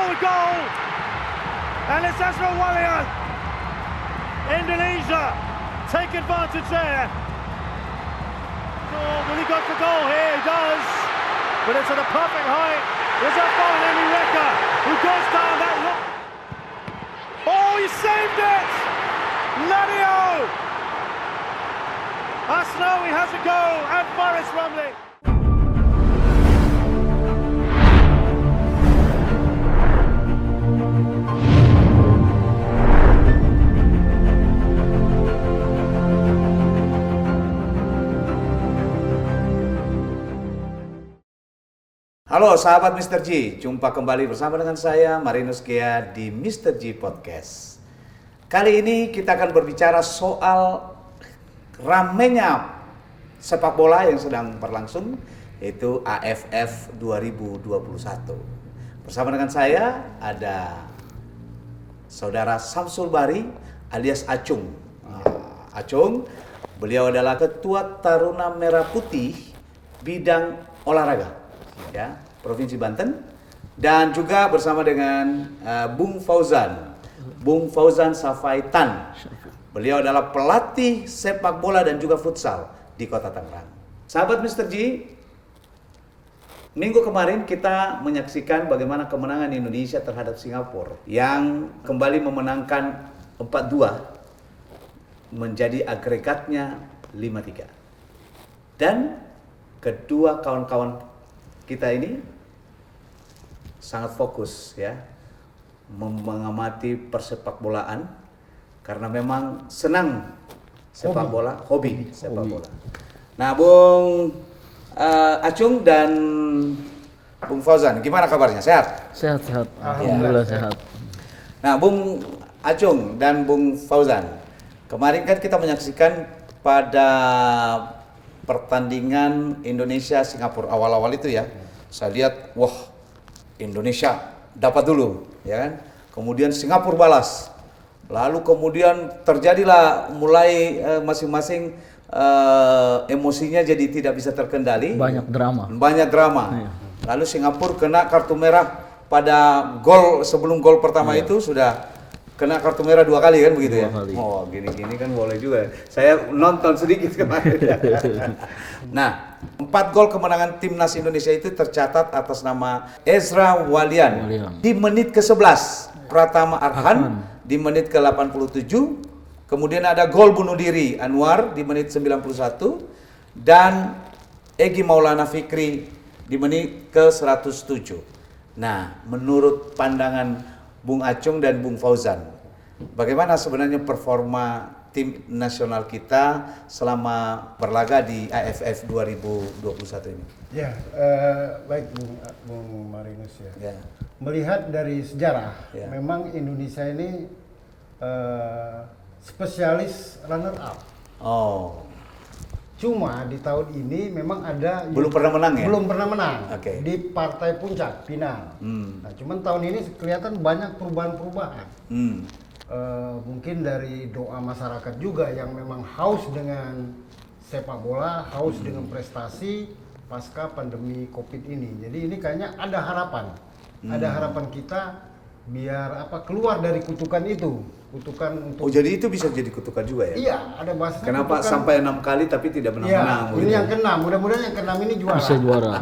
a goal. And it's Asra Walian. Indonesia take advantage there. Oh, will he go for goal here? He does. But it's at a perfect height. There's a foul, Emi Reka, who goes down that look. Oh, he saved it! Ladio! Asnawi has a go at Faris Ramli. Halo sahabat Mr. G, jumpa kembali bersama dengan saya Marinus Gea di Mr. G Podcast. Kali ini kita akan berbicara soal ramenya sepak bola yang sedang berlangsung, yaitu AFF 2021. Bersama dengan saya ada saudara Samsul Bari alias Acung. Acung, beliau adalah Ketua Taruna Merah Putih bidang olahraga, ya, Provinsi Banten, dan juga bersama dengan Bung Fauzan Safaitan. Beliau adalah pelatih sepak bola dan juga futsal di Kota Tangerang. Sahabat Mr. G, minggu kemarin kita menyaksikan bagaimana kemenangan Indonesia terhadap Singapura yang kembali memenangkan 4-2 menjadi agregatnya 5-3. Dan kedua kawan-kawan kita ini sangat fokus, ya, mengamati persepak bolaan karena memang senang sepak bola, hobi sepak bola. Nah, Bung Acung dan Bung Fauzan, gimana kabarnya? Sehat? Sehat. Alhamdulillah sehat. Nah, Bung Acung dan Bung Fauzan, kemarin kan kita menyaksikan pada pertandingan Indonesia Singapura awal-awal itu, ya. Saya lihat, wah, Indonesia dapat dulu, ya kan? Kemudian Singapura balas. Lalu kemudian terjadilah mulai masing-masing emosinya jadi tidak bisa terkendali. Banyak drama. Iya. Lalu Singapura kena kartu merah pada gol, sebelum gol pertama itu sudah kena kartu merah 2 kali, kan begitu, ya? Kali. Oh, gini-gini kan boleh juga. Saya nonton sedikit kemarin. Nah, 4 gol kemenangan timnas Indonesia itu tercatat atas nama Ezra Walian di menit ke-11, Pratama Arhan di menit ke-87, kemudian ada gol bunuh diri Anwar di menit 91 dan Egy Maulana Fikri di menit ke-107. Nah, menurut pandangan Bung Acung dan Bung Fauzan, bagaimana sebenarnya performa tim nasional kita selama berlaga di AFF 2021 ini? Ya, baik Bung Marinus, ya. Ya. Melihat dari sejarah, Ya. memang Indonesia ini spesialis runner up. Oh, Cuma di tahun ini memang ada belum pernah menang, ya? Belum pernah menang. Oke. Di partai puncak final. Nah, cuman tahun ini kelihatan banyak perubahan-perubahan. Mungkin dari doa masyarakat juga yang memang haus dengan sepak bola, haus dengan prestasi pasca pandemi Covid ini. Jadi ini kayaknya ada harapan. Ada harapan kita biar keluar dari kutukan itu. Kutukan untuk... Oh, jadi itu bisa jadi kutukan juga, ya? Iya, ada bahasanya. Kenapa kutukan. Sampai 6 kali tapi tidak menang-menang? Ini yang ke-6, mudah-mudahan yang ke-6 ini juara. Bisa juara.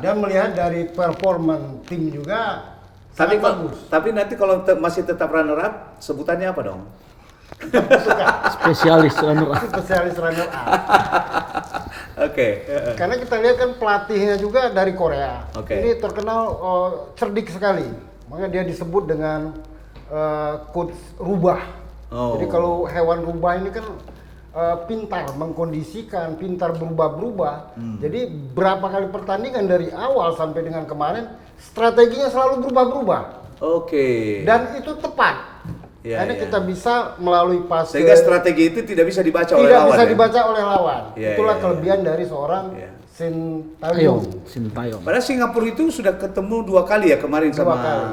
Dan melihat dari performa tim juga Tapi sangat bagus. Tapi nanti kalau masih tetap runner up, sebutannya apa dong? Spesialis runner up. Spesialis runner up. Oke. Karena kita lihat kan pelatihnya juga dari Korea. Oke. Ini terkenal cerdik sekali. Makanya dia disebut dengan coach rubah. Oh. Jadi kalau hewan rubah ini kan pintar mengkondisikan, pintar berubah-berubah. Jadi berapa kali pertandingan dari awal sampai dengan kemarin strateginya selalu berubah-berubah. Oke. Dan itu tepat. Ya, Karena ya. kita bisa melalui fase Sehingga strategi itu tidak bisa dibaca oleh tidak lawan. bisa ya? dibaca oleh lawan. Ya, Itulah ya, kelebihan dari seorang Sintayong. Sintayong. Padahal Singapura itu sudah ketemu 2 kali ya kemarin 2 sama kali.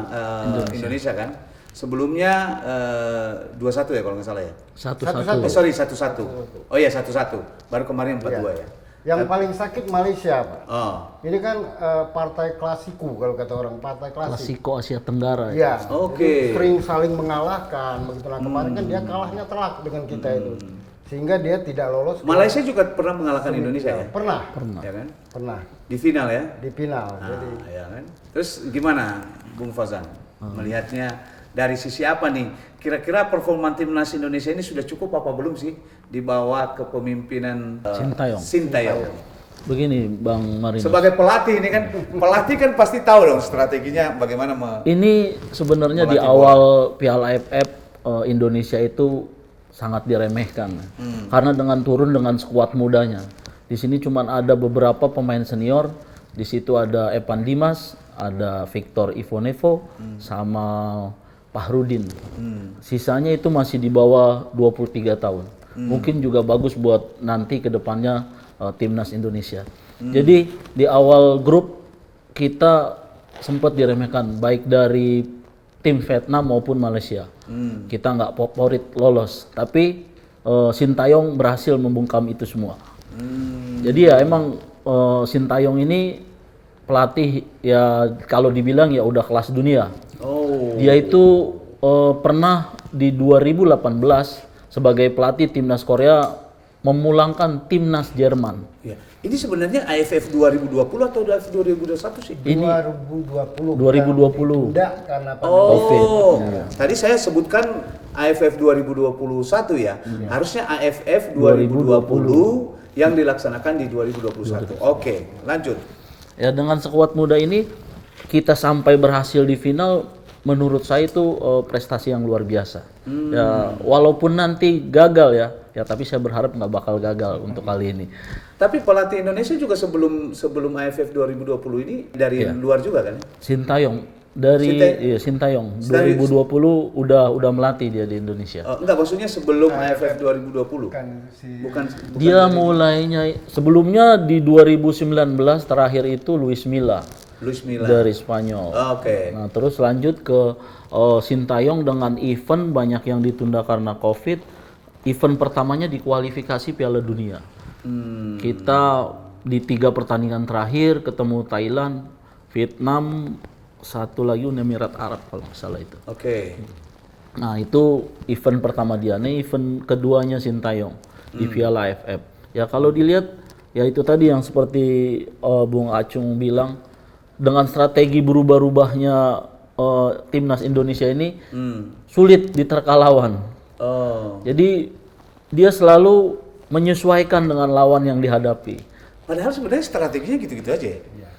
Indonesia kan. Sebelumnya 2-1 ya kalau nggak salah ya. 1-1. Sorry 1-1. Oh iya 1-1. Baru kemarin 4-2 ya. Yang paling sakit Malaysia, Pak. Oh. Ini kan partai klasiku kalau kata orang, partai klasik. Klasiko Asia Tenggara. Iya. Oke. Jadi sering saling mengalahkan begitu. Nah, kemarin kan dia kalahnya telak dengan kita itu. Sehingga dia tidak lolos. Malaysia juga pernah mengalahkan Indonesia ya? Pernah. Ya kan? Pernah. Di final ya? Di final. Nah, Jadi ya kan? Terus gimana Bung Fazan? Melihatnya dari sisi apa nih? Kira-kira performa timnas Indonesia ini sudah cukup apa belum sih di bawah kepemimpinan Sintayong? Begini Bang Marino. Sebagai pelatih ini kan, pelatih kan pasti tahu dong strateginya bagaimana Ini sebenarnya di melatih awal Piala AFF Indonesia itu sangat diremehkan. Karena dengan turun dengan skuad mudanya. Di sini cuma ada beberapa pemain senior. Di situ ada Evan Dimas, ada Victor Ivonevo, sama Pahrudin. Sisanya itu masih di bawah 23 tahun. Mungkin juga bagus buat nanti ke depannya timnas Indonesia. Jadi di awal grup kita sempat diremehkan baik dari tim Vietnam maupun Malaysia. Kita nggak favorit lolos, tapi Sintayong berhasil membungkam itu semua. Jadi ya emang Sintayong ini pelatih ya kalau dibilang ya udah kelas dunia. Dia itu pernah di 2018 sebagai pelatih timnas Korea memulangkan timnas Jerman. Ya. Ini sebenarnya AFF 2020 atau AFF 2021 sih? Ini 2020. Tidak karena COVID. Tadi saya sebutkan AFF 2021 ya. Harusnya AFF 2020 yang dilaksanakan di 2021. Oke, lanjut. Ya dengan sekuat muda ini kita sampai berhasil di final, menurut saya itu prestasi yang luar biasa. Ya walaupun nanti gagal ya tapi saya berharap nggak bakal gagal untuk kali ini. Tapi pelatih Indonesia juga sebelum AFF 2020 ini dari luar juga kan? Sintayong dari Sintayong 2020 udah melatih dia di Indonesia. Enggak, maksudnya sebelum AFF 2020. Bukan Dia mulainya sebelumnya di 2019 terakhir itu Luis Milla dari Spanyol. Oke. Nah, terus lanjut ke Sintayong dengan event banyak yang ditunda karena Covid. Event pertamanya di kualifikasi Piala Dunia. Kita di 3 pertandingan terakhir ketemu Thailand, Vietnam, satu lagi Uni Emirat Arab kalau nggak salah itu. Oke. Nah itu event pertama dia. Nih event keduanya Sintayong di Piala AFF. Ya kalau dilihat ya itu tadi yang seperti Bung Acung bilang, dengan strategi berubah-ubahnya timnas Indonesia ini sulit diterka lawan. Jadi dia selalu menyesuaikan dengan lawan yang dihadapi. Padahal sebenarnya strateginya gitu-gitu aja ya.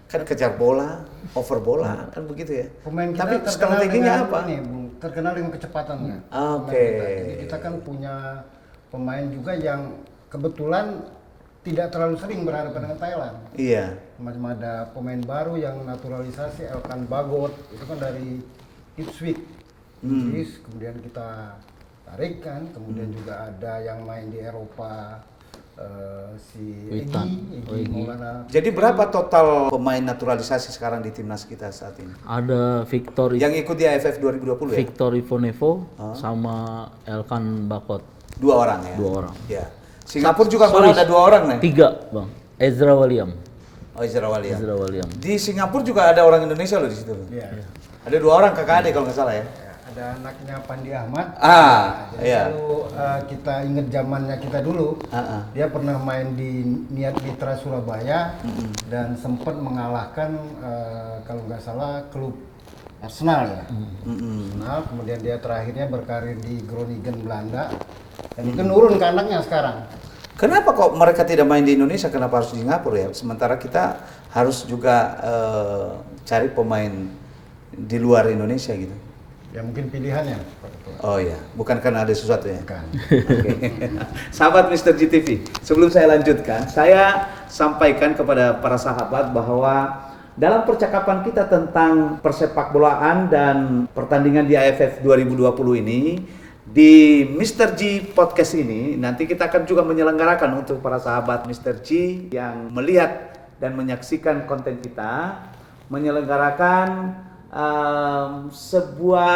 Kan kejar bola, over bola, kan begitu ya. Pemain kita tapi terkenal strateginya dengan apa? Ini, Bung, terkenal dengan kecepatannya. Oke. Jadi kita kan punya pemain juga yang kebetulan tidak terlalu sering berhadapan dengan Thailand. Iya. Macam ada pemain baru yang naturalisasi, Elkan Bagot, itu kan dari Ipswich, Inggris, kemudian kita tarik kan, kemudian juga ada yang main di Eropa, si Egy Maulana. Jadi berapa total pemain naturalisasi sekarang di timnas kita saat ini? Ada Victor Yang ikut di AFF 2020 ya? Victor Ivonevo sama Elkan Bakot. 2 orang ya? 2 orang. Ya. Singapura juga malah ada 2 orang nih? 3 Bang. Ezra William. Oh, Ezra William. Di Singapura juga ada orang Indonesia loh di situ. Iya. Ada 2 orang kakak adik kalau nggak salah ya? Ada anaknya Pandi Ahmad. Jadi iya. Lalu kita ingat zamannya kita dulu, dia pernah main di Niat Mitra Surabaya dan sempat mengalahkan kalau nggak salah klub Arsenal ya. Arsenal, kemudian dia terakhirnya berkarir di Groningen Belanda dan itu nurun ke anaknya sekarang. Kenapa kok mereka tidak main di Indonesia? Kenapa harus di Singapura ya? Sementara kita harus juga cari pemain di luar Indonesia gitu. Ya mungkin pilihannya. Oh iya, bukan karena ada sesuatu ya? Bukan. Okay. Sahabat Mr. GTV, sebelum saya lanjutkan, saya sampaikan kepada para sahabat bahwa dalam percakapan kita tentang persepakbolaan dan pertandingan di AFF 2020 ini, di Mr. G Podcast ini, nanti kita akan juga menyelenggarakan untuk para sahabat Mr. G yang melihat dan menyaksikan konten kita, menyelenggarakan sebuah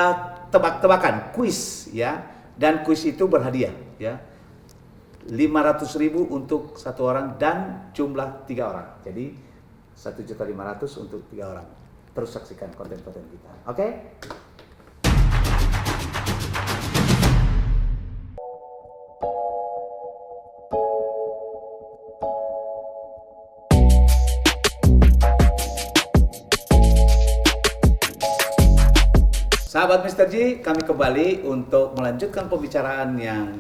tebak-tebakan kuis ya, dan kuis itu berhadiah ya. 500.000 untuk 1 orang dan jumlah 3 orang. Jadi 1.500.000 untuk 3 orang. Terus saksikan konten-konten kita. Oke? Sahabat Mr. G, kami kembali untuk melanjutkan pembicaraan yang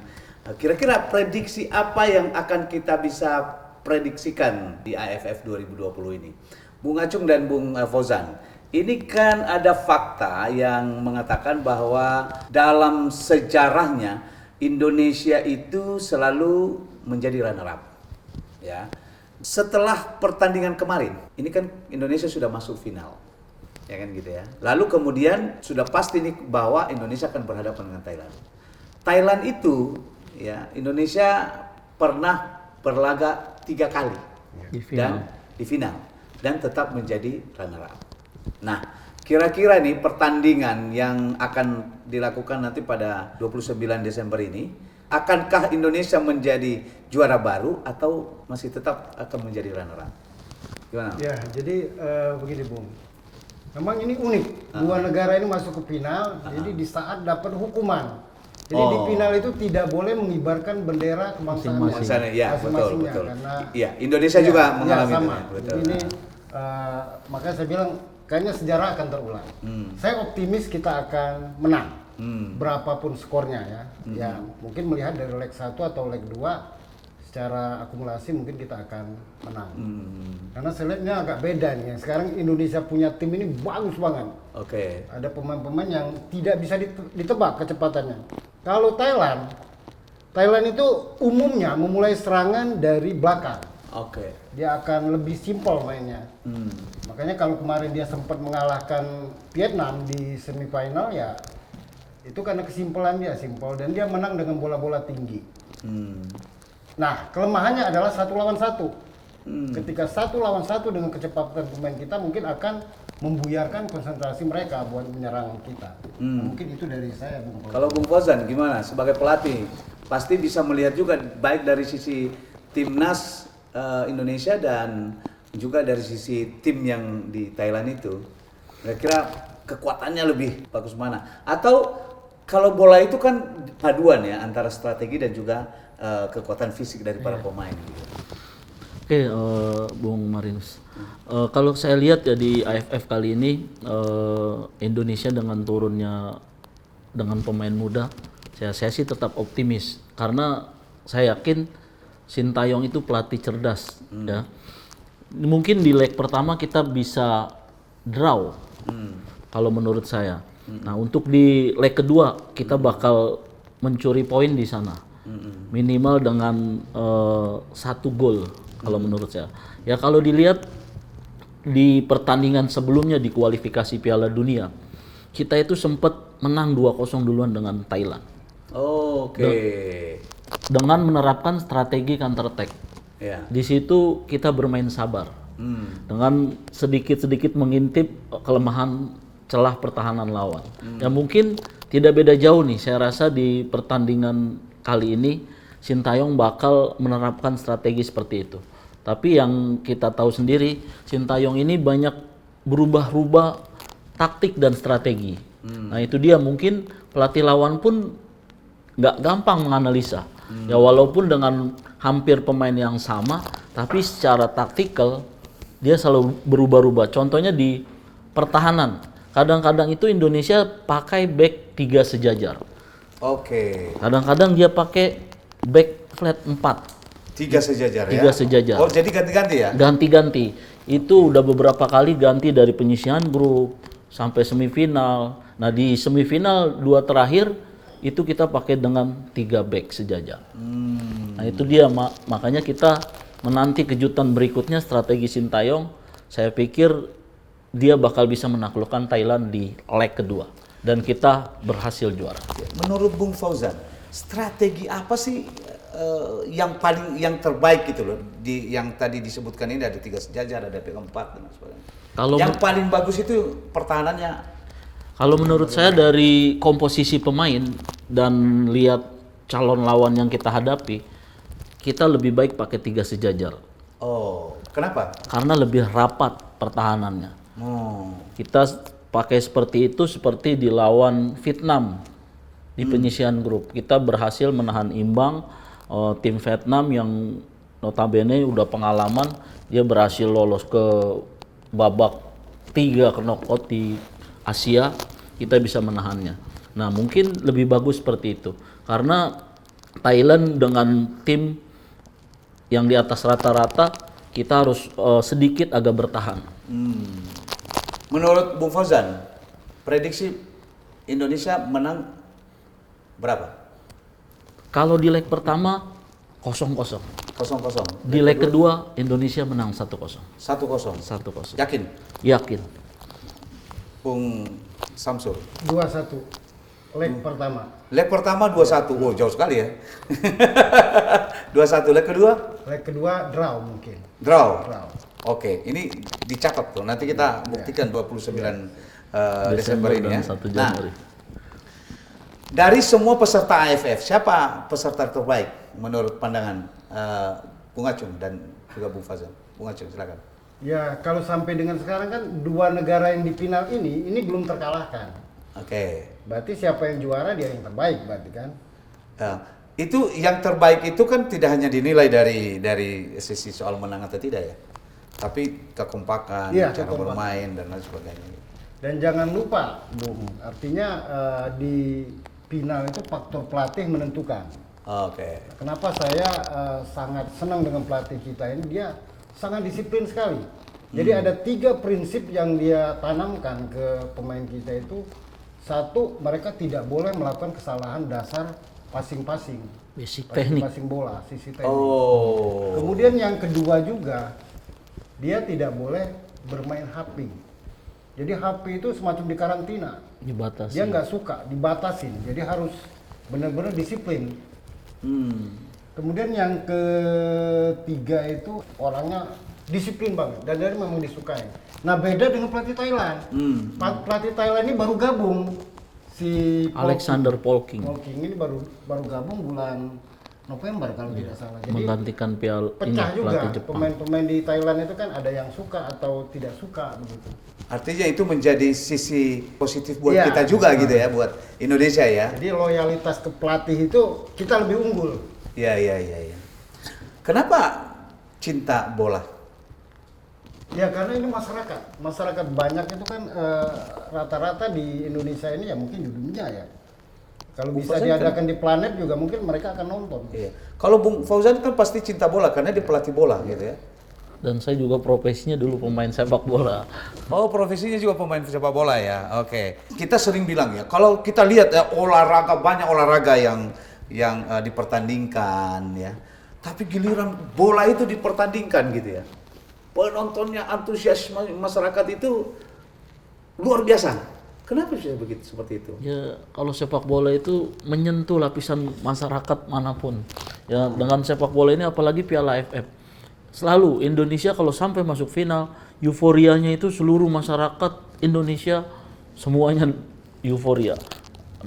kira-kira prediksi apa yang akan kita bisa prediksikan di AFF 2020 ini. Bung Acung dan Bung Fauzan, ini kan ada fakta yang mengatakan bahwa dalam sejarahnya Indonesia itu selalu menjadi runner-up. Ya. Setelah pertandingan kemarin, ini kan Indonesia sudah masuk final. Ya kan gitu ya. Lalu kemudian sudah pasti nih bahwa Indonesia akan berhadapan dengan Thailand. Thailand itu ya Indonesia pernah berlaga 3 kali di final dan tetap menjadi runner up. Nah, kira-kira nih pertandingan yang akan dilakukan nanti pada 29 Desember ini, akankah Indonesia menjadi juara baru atau masih tetap akan menjadi runner up? Gimana? Ya, jadi begini Bung. Memang ini unik, 2 negara ini masuk ke final, jadi di saat dapat hukuman. Jadi di final itu tidak boleh mengibarkan bendera kebangsaan ya, betul. Karena ya, Indonesia juga mengalami sama. itu. Betul. Ini makanya saya bilang kayaknya sejarah akan terulang. Saya optimis kita akan menang. Berapapun skornya ya. Ya, mungkin melihat dari leg 1 atau leg 2 secara akumulasi mungkin kita akan menang. Karena saya lihat ini agak beda nih. Sekarang Indonesia punya tim ini bagus banget. Oke. Ada pemain-pemain yang tidak bisa ditebak kecepatannya. Kalau Thailand itu umumnya memulai serangan dari belakang. Oke. Dia akan lebih simpel mainnya. Makanya kalau kemarin dia sempat mengalahkan Vietnam di semifinal ya itu karena kesimpulan dia simpel dan dia menang dengan bola-bola tinggi. Nah, kelemahannya adalah 1 lawan 1. Ketika 1 lawan 1 dengan kecepatan pemain kita mungkin akan membuyarkan konsentrasi mereka buat menyerang kita. Nah, mungkin itu dari saya, Bung. Kalau Bung Fauzan gimana? Sebagai pelatih, pasti bisa melihat juga baik dari sisi timnas Indonesia dan juga dari sisi tim yang di Thailand itu. Kira-kira kekuatannya lebih bagus mana? Atau kalau bola itu kan paduan ya antara strategi dan juga kekuatan fisik dari para pemain gitu. Oke, Bung Marinus. Kalau saya lihat ya di AFF kali ini Indonesia dengan turunnya dengan pemain muda, saya sih tetap optimis karena saya yakin Sintayong itu pelatih cerdas ya. Mungkin di leg pertama kita bisa draw kalau menurut saya. Nah, untuk di leg kedua kita bakal mencuri poin di sana. Minimal dengan 1 gol kalau menurut saya. Ya kalau dilihat di pertandingan sebelumnya di kualifikasi Piala Dunia, kita itu sempat menang 2-0 duluan dengan Thailand. Oke. Dengan menerapkan strategi counter attack. Ya. Di situ kita bermain sabar. Dengan sedikit-sedikit mengintip kelemahan celah pertahanan lawan. Ya mungkin tidak beda jauh nih, saya rasa di pertandingan kali ini Sintayong bakal menerapkan strategi seperti itu. Tapi yang kita tahu sendiri, Sintayong ini banyak berubah-ubah taktik dan strategi. Nah itu dia, mungkin pelatih lawan pun nggak gampang menganalisa. Ya walaupun dengan hampir pemain yang sama, tapi secara taktikal dia selalu berubah-ubah. Contohnya di pertahanan, kadang-kadang itu Indonesia pakai back 3 sejajar. Oke. Kadang-kadang dia pakai back flat 4. 3 sejajar ya? 3 sejajar. Oh jadi ganti-ganti ya? Ganti-ganti. Itu udah beberapa kali ganti dari penyisihan grup sampai semifinal. Nah di semifinal 2 terakhir itu kita pakai dengan 3 back sejajar. Nah itu dia, makanya kita menanti kejutan berikutnya strategi Sintayong. Saya pikir dia bakal bisa menaklukkan Thailand di leg kedua. Dan kita berhasil juara. Menurut Bung Fauzan, strategi apa sih yang terbaik gitu loh? Yang tadi disebutkan ini ada 3 sejajar, ada back 4 dan sebagainya. Yang paling bagus itu pertahanannya. Kalau menurut saya dari komposisi pemain dan lihat calon lawan yang kita hadapi, kita lebih baik pakai 3 sejajar. Oh, kenapa? Karena lebih rapat pertahanannya. Oh. Kita pakai seperti itu seperti di lawan Vietnam di penyisihan grup. Kita berhasil menahan imbang tim Vietnam yang notabene udah pengalaman, dia berhasil lolos ke babak 3 ke knockout di Asia, kita bisa menahannya. Nah, mungkin lebih bagus seperti itu. Karena Thailand dengan tim yang di atas rata-rata, kita harus sedikit agak bertahan. Menurut Bung Fauzan, prediksi Indonesia menang berapa? Kalau di leg pertama 0-0. 0-0. Di leg kedua Indonesia menang 1-0. 1-0. 1-0. Yakin? Yakin. Bung Samsul. 2-1 leg pertama. Leg pertama 2-1. Oh, jauh sekali ya. 2-1. Leg kedua? Leg kedua draw mungkin. Draw. Draw. Oke, ini dicatat tuh. Nanti kita buktikan 29 Desember ini ya. dan 1 Januari. Dari semua peserta AFF, siapa peserta terbaik menurut pandangan Bung Acung dan juga Bung Fauzan? Bung Acung, silakan. Ya, kalau sampai dengan sekarang kan 2 negara yang di final ini belum terkalahkan. Oke. Berarti siapa yang juara dia yang terbaik berarti kan? Itu yang terbaik itu kan tidak hanya dinilai dari sisi soal menang atau tidak ya, tapi kekompakan, Iya, cara kekompakan. bermain dan lain sebagainya. Dan jangan lupa, Bung, artinya di final itu faktor pelatih menentukan. Oke. Kenapa saya sangat senang dengan pelatih kita ini, dia sangat disiplin sekali. Jadi ada 3 prinsip yang dia tanamkan ke pemain kita itu. Satu, mereka tidak boleh melakukan kesalahan dasar passing-passing. Basic teknik. Passing bola, sisi teknik. Oh. Kemudian yang kedua juga, dia tidak boleh bermain hopping. Jadi HP itu semacam dikarantina. Dibatasi. Dia nggak suka, dibatasin. Jadi harus benar-benar disiplin. Kemudian yang ketiga itu orangnya disiplin banget dan dia memang disukai. Nah, beda dengan pelatih Thailand. Pelatih Thailand ini baru gabung, si Alexander Polking Polking ini baru gabung bulan November kalau tidak salah. Jadi menggantikan pecah juga pelatih Jepang. pemain-pemain di Thailand itu kan ada yang suka atau tidak suka begitu. Artinya itu menjadi sisi positif buat Iya. kita juga gitu ya, buat Indonesia ya. Jadi loyalitas ke pelatih itu kita lebih unggul. Iya. Kenapa cinta bola? Ya karena ini masyarakat banyak itu kan rata-rata di Indonesia ini ya mungkin di dunia ya. Kalau bisa Fauzan diadakan di planet juga mungkin mereka akan nonton. Iya. Kalau Bung Fauzan kan pasti cinta bola karena dia pelatih bola gitu ya. Dan saya juga profesinya dulu pemain sepak bola. Oh, profesinya juga pemain sepak bola ya. Oke. Kita sering bilang ya, kalau kita lihat ya banyak olahraga yang dipertandingkan ya. Tapi giliran bola itu dipertandingkan gitu ya. Penontonnya, antusiasme masyarakat itu luar biasa. Kenapa bisa begitu seperti itu? Ya, kalau sepak bola itu menyentuh lapisan masyarakat manapun. Ya, dengan sepak bola ini apalagi Piala AFF. Selalu Indonesia kalau sampai masuk final, euforianya itu seluruh masyarakat Indonesia semuanya euforia.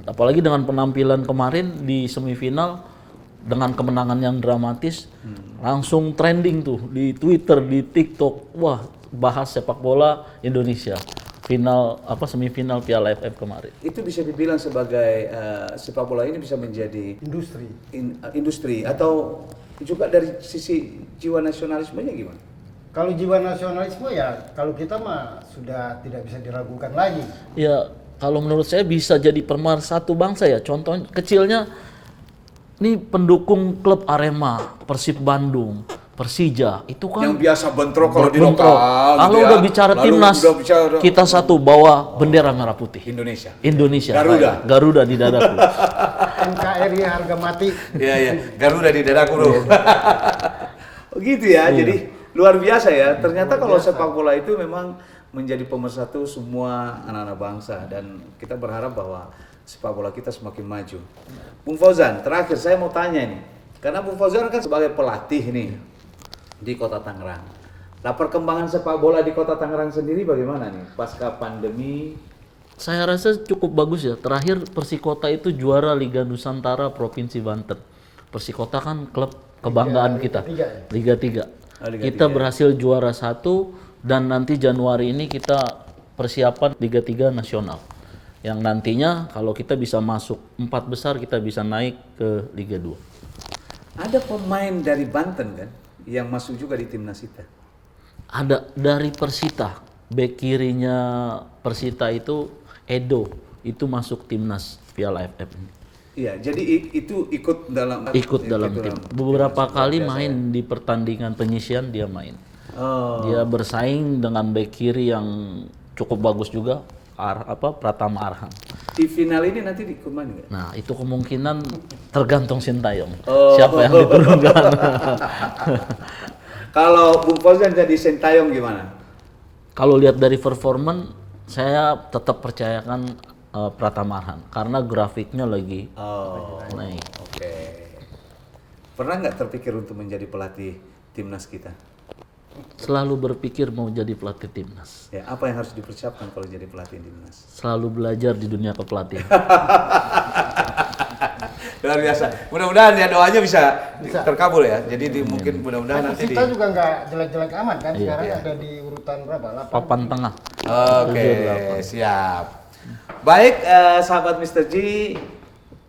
Apalagi dengan penampilan kemarin di semifinal dengan kemenangan yang dramatis, langsung trending tuh di Twitter, di TikTok. Wah, bahas sepak bola Indonesia. Semifinal Piala AFF kemarin. Itu bisa dibilang sebagai sepak bola ini bisa menjadi Industri. industri atau juga dari sisi jiwa nasionalismenya gimana? Kalau jiwa nasionalisme ya kalau kita mah sudah tidak bisa diragukan lagi. Ya, kalau menurut saya bisa jadi pemersatu bangsa ya. Contoh kecilnya, nih pendukung klub Arema, Persib Bandung, Persija, itu kan Yang biasa bentrok kalau di bentrok. lokal. Kalau gitu ya. udah bicara Lalu timnas, udah bicara kita satu bawa bendera merah putih. Indonesia. Garuda. Garuda di dadaku. NKRI harga mati. Iya. Garuda di dadaku bro. Oh, gitu ya. Iya. Jadi luar biasa ya. Ternyata kalau sepak bola itu memang menjadi pemersatu semua anak-anak bangsa dan kita berharap bahwa sepak bola kita semakin maju. Bung Fauzan, terakhir saya mau tanya nih. Karena Bung Fauzan kan sebagai pelatih nih di Kota Tangerang. Nah, perkembangan sepak bola di Kota Tangerang sendiri bagaimana nih pasca pandemi? Saya rasa cukup bagus ya. Terakhir Persikota itu juara Liga Nusantara Provinsi Banten. Persikota kan klub kebanggaan kita. Liga 3. Oh, Liga Kita 3. berhasil juara 1 dan nanti Januari ini kita persiapan Liga 3 nasional. Yang nantinya kalau kita bisa masuk 4 besar kita bisa naik ke Liga 2. Ada pemain dari Banten kan yang masuk juga di timnas kita. Ada dari Persita, bek kirinya Persita itu Edo, itu masuk timnas Piala AFF. Iya, jadi itu ikut dalam Tim. Beberapa kali main di pertandingan penyisian dia main. Oh. Dia bersaing dengan bek kiri yang cukup bagus juga, Pratama Arhan. Di final ini nanti ikut main nggak? Nah, itu kemungkinan tergantung Sintayong. Oh. Siapa yang diturunkan. Kalau Bung Fauzan jadi Sintayong gimana? Kalau lihat dari performan, saya tetap percayakan Pratama Arhan karena grafiknya lagi naik. Oke. Pernah nggak terpikir untuk menjadi pelatih timnas kita? Selalu berpikir mau jadi pelatih timnas. Ya, apa yang harus dipersiapkan kalau jadi pelatih timnas? Selalu belajar di dunia kepelatihan. Luar biasa. Mudah-mudahan ya doanya bisa terkabul ya. Jadi mungkin mudah-mudahan nanti kita juga nggak jelek-jelek amat kan, sekarang Iya. ada di urutan berapa? 8. Papan tengah. Oke, siap. Baik, sahabat Mr. G,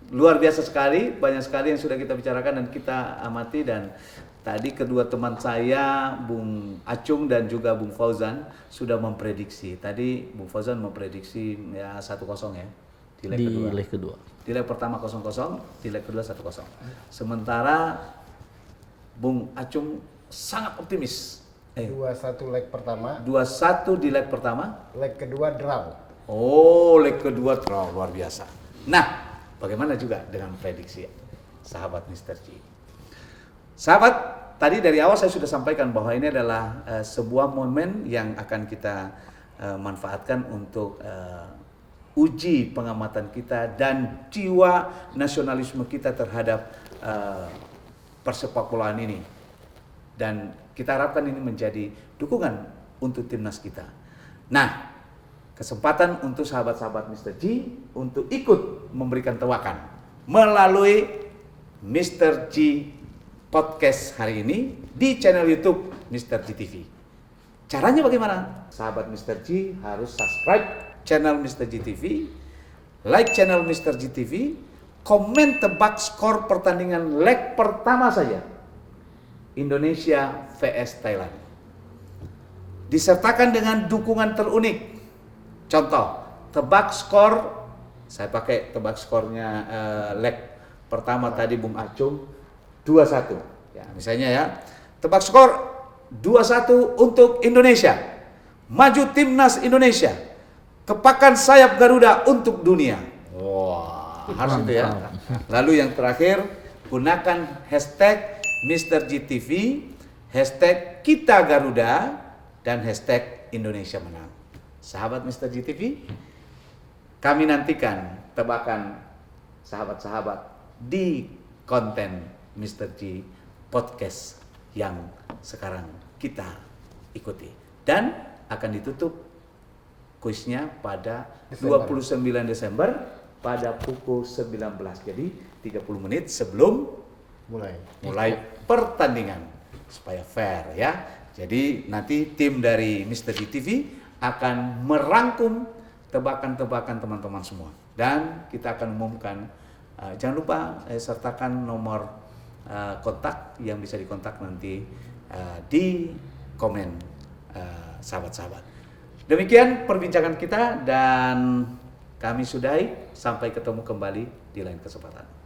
luar biasa sekali, banyak sekali yang sudah kita bicarakan dan kita amati, dan tadi kedua teman saya, Bung Acung dan juga Bung Fauzan sudah memprediksi. Tadi Bung Fauzan memprediksi ya 1-0 ya di leg kedua. Leg kedua. Di leg pertama 0-0, di leg kedua 1-0. Sementara Bung Acung sangat optimis. 2-1 leg pertama, 2-1 di leg pertama. leg kedua draw. Oh, leg kedua draw, luar biasa. Nah, bagaimana juga dengan prediksi sahabat Mr. G? Sahabat, tadi dari awal saya sudah sampaikan bahwa ini adalah sebuah momen yang akan kita manfaatkan untuk uji pengamatan kita dan jiwa nasionalisme kita terhadap persepak bolaan ini. Dan kita harapkan ini menjadi dukungan untuk timnas kita. Nah, kesempatan untuk sahabat-sahabat Mr. G untuk ikut memberikan tewakan melalui Mr. G Podcast hari ini di channel YouTube Mr. G TV. Caranya bagaimana? Sahabat Mr. G harus subscribe channel Mr. G TV, like channel Mr. G TV, komen tebak skor pertandingan leg pertama saja, Indonesia vs Thailand. Disertakan dengan dukungan terunik. Contoh, tebak skor, saya pakai tebak skornya leg pertama tadi Bung Acung 2-1. Ya, misalnya ya, tebak skor 2-1 untuk Indonesia. Maju timnas Indonesia. Kepakan sayap Garuda untuk dunia. Wah, harus itu ya. Lalu yang terakhir, gunakan hashtag Mr. GTV, hashtag Kita Garuda, dan hashtag Indonesia Menang. Sahabat Mr. GTV, kami nantikan tebakan sahabat-sahabat di konten Mr. G Podcast yang sekarang kita ikuti. Dan akan ditutup kuisnya pada 29 Desember pada pukul 19. Jadi 30 menit sebelum mulai pertandingan supaya fair ya. Jadi nanti tim dari Mr. G TV akan merangkum tebakan-tebakan teman-teman semua, dan kita akan umumkan. Jangan lupa sertakan nomor kontak yang bisa dikontak nanti di komen sahabat-sahabat. Demikian perbincangan kita dan kami sudahi. Sampai ketemu kembali di lain kesempatan.